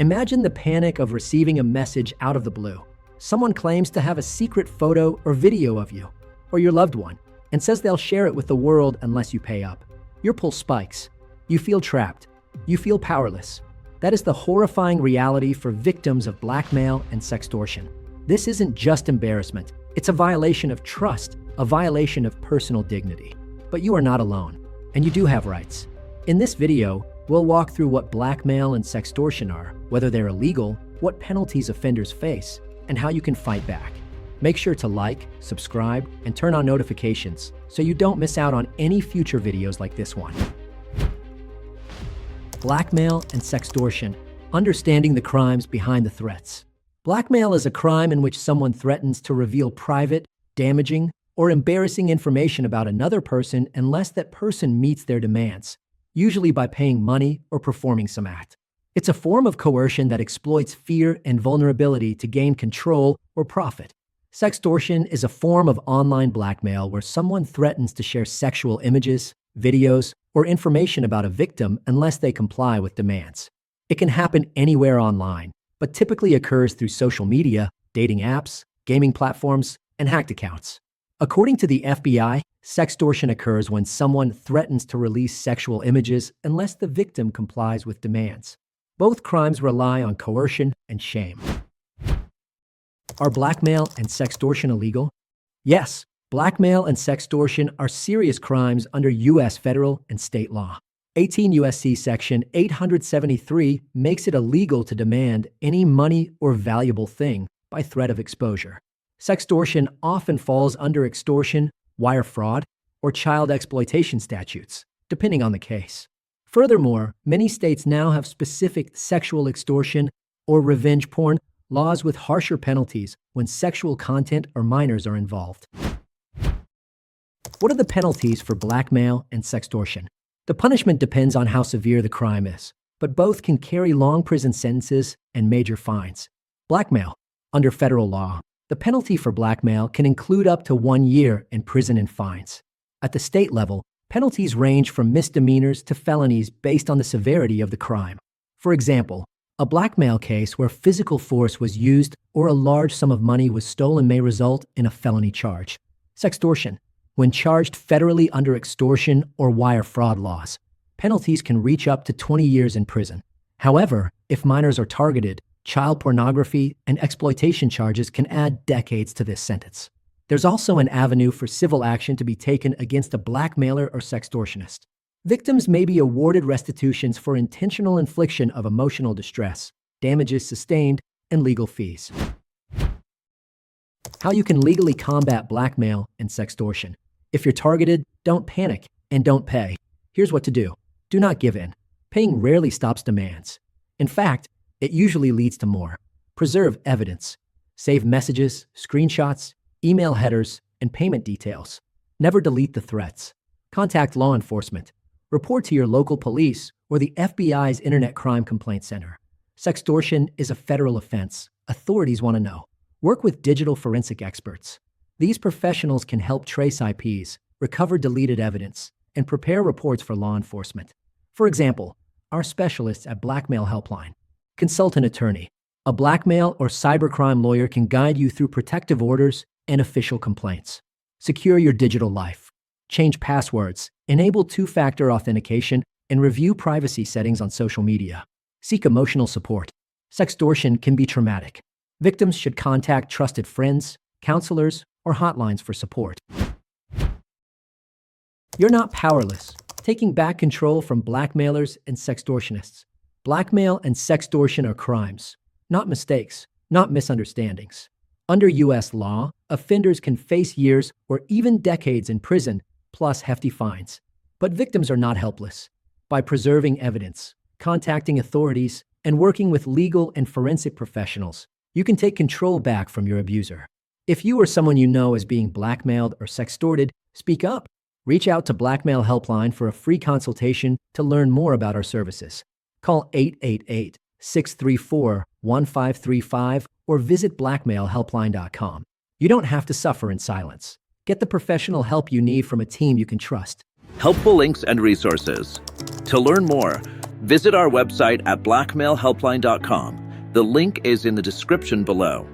Imagine the panic of receiving a message out of the blue. Someone claims to have a secret photo or video of you, or your loved one, and says they'll share it with the world unless you pay up. Your pulse spikes. You feel trapped. You feel powerless. That is the horrifying reality for victims of blackmail and sextortion. This isn't just embarrassment. It's a violation of trust, a violation of personal dignity. But you are not alone, and you do have rights. In this video, we'll walk through what blackmail and sextortion are, whether they're illegal, what penalties offenders face, and how you can fight back. Make sure to like, subscribe, and turn on notifications so you don't miss out on any future videos like this one. Blackmail and sextortion, understanding the crimes behind the threats. Blackmail is a crime in which someone threatens to reveal private, damaging, or embarrassing information about another person unless that person meets their demands, usually by paying money or performing some act. It's a form of coercion that exploits fear and vulnerability to gain control or profit. Sextortion is a form of online blackmail where someone threatens to share sexual images, videos, or information about a victim unless they comply with demands. It can happen anywhere online, but typically occurs through social media, dating apps, gaming platforms, and hacked accounts. According to the FBI, sextortion occurs when someone threatens to release sexual images unless the victim complies with demands. Both crimes rely on coercion and shame. Are blackmail and sextortion illegal? Yes, blackmail and sextortion are serious crimes under U.S. federal and state law. 18 U.S.C. Section 873 makes it illegal to demand any money or valuable thing by threat of exposure. Sextortion often falls under extortion, wire fraud, or child exploitation statutes, depending on the case. Furthermore, many states now have specific sexual extortion or revenge porn laws with harsher penalties when sexual content or minors are involved. What are the penalties for blackmail and sextortion? The punishment depends on how severe the crime is, but both can carry long prison sentences and major fines. Blackmail. Under federal law, the penalty for blackmail can include up to 1 year in prison and fines. At the state level, penalties range from misdemeanors to felonies based on the severity of the crime. For example, a blackmail case where physical force was used or a large sum of money was stolen may result in a felony charge. Sextortion. When charged federally under extortion or wire fraud laws, penalties can reach up to 20 years in prison. However, if minors are targeted, child pornography and exploitation charges can add decades to this sentence. There's also an avenue for civil action to be taken against a blackmailer or sextortionist. Victims may be awarded restitutions for intentional infliction of emotional distress, damages sustained, and legal fees. How you can legally combat blackmail and sextortion. If you're targeted, don't panic and don't pay. Here's what to do. Do not give in. Paying rarely stops demands. In fact, it usually leads to more. Preserve evidence. Save messages, screenshots, email headers, and payment details. Never delete the threats. Contact law enforcement. Report to your local police or the FBI's Internet Crime Complaint Center. Sextortion is a federal offense. Authorities want to know. Work with digital forensic experts. These professionals can help trace IPs, recover deleted evidence, and prepare reports for law enforcement. For example, our specialists at Blackmail.HelpLine. Consult an attorney. A blackmail or cybercrime lawyer can guide you through protective orders and official complaints. Secure your digital life. Change passwords, enable two-factor authentication, and review privacy settings on social media. Seek emotional support. Sextortion can be traumatic. Victims should contact trusted friends, counselors, or hotlines for support. You're not powerless. Taking back control from blackmailers and sextortionists. Blackmail and sextortion are crimes, not mistakes, not misunderstandings. Under U.S. law, offenders can face years or even decades in prison, plus hefty fines. But victims are not helpless. By preserving evidence, contacting authorities, and working with legal and forensic professionals, you can take control back from your abuser. If you or someone you know is being blackmailed or sextorted, speak up. Reach out to Blackmail HelpLine for a free consultation to learn more about our services. Call 888-634-1535 or visit blackmailhelpline.com. You don't have to suffer in silence. Get the professional help you need from a team you can trust. Helpful links and resources. To learn more, Visit our website at blackmail.HelpLine.com. The link is in the description below.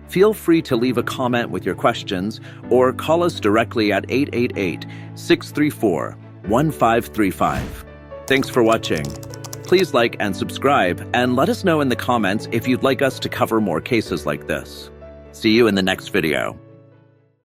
Feel free to leave a comment with your questions or call us directly at 888-634-1535. Thanks for watching. Please like and subscribe, and let us know in the comments if you'd like us to cover more cases like this. See you in the next video.